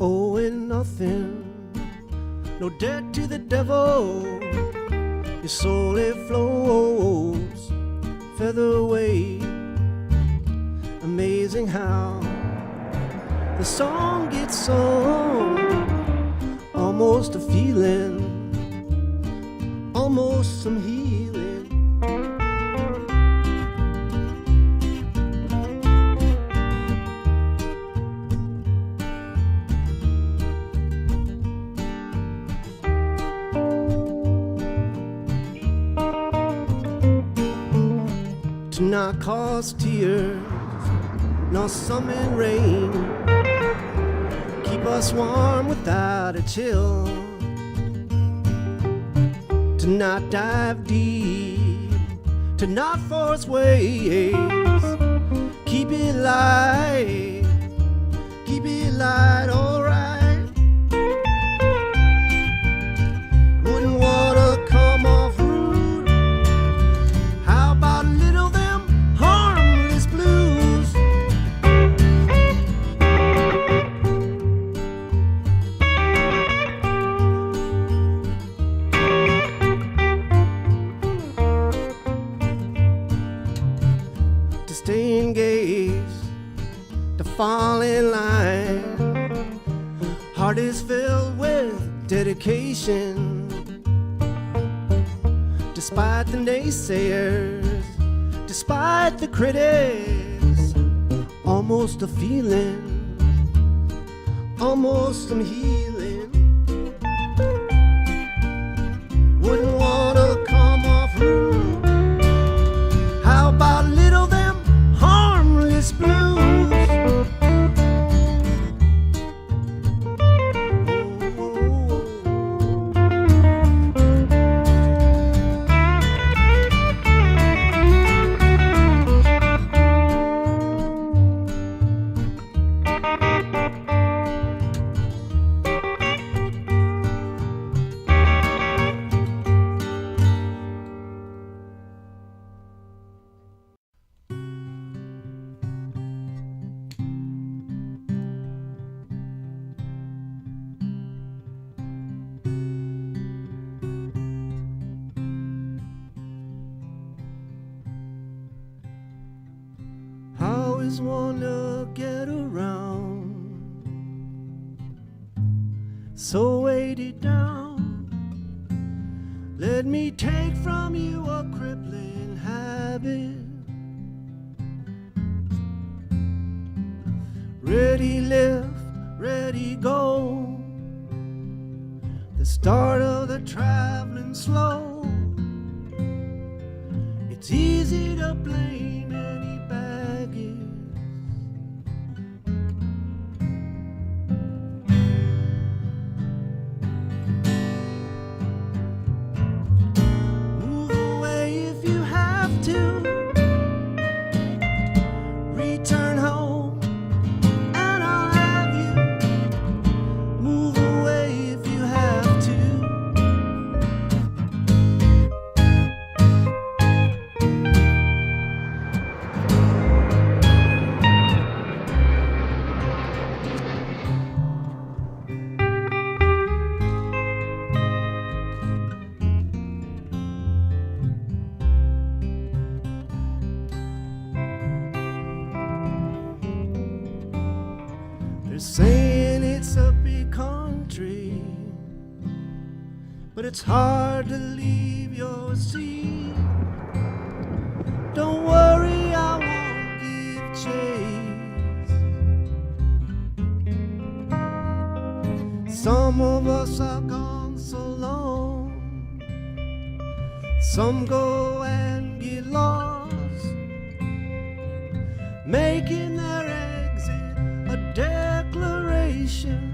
owing nothing, no debt to the devil. Your soul it flows featherweight. Amazing how the song gets sung, almost a feeling, almost some healing. To not cause tears, nor summer rain, keep us warm without a chill. To not dive deep, to not force waves, keep it light, alright. Wouldn't wanna come off rude, how about a little them harmless blues? To stay engaged, to fall in line, heart is filled with dedication. Despite the naysayers, despite the critics, almost a feeling, almost some healing. Wouldn't wanna come off rude, how about a little them harmless blues? How is one to get around, so weighted down? Let me take from you a crippling habit. Ready lift, ready go, the start of the traveling slow. It's easy to blame any baggage. Move away if you have to, return home and I'll have you. Move away if you have to. They're saying it's a big country, but it's hard to leave your seat. Don't worry, I won't give chase. Some of us are gone so long, some go and get lost, making their exit a declaration.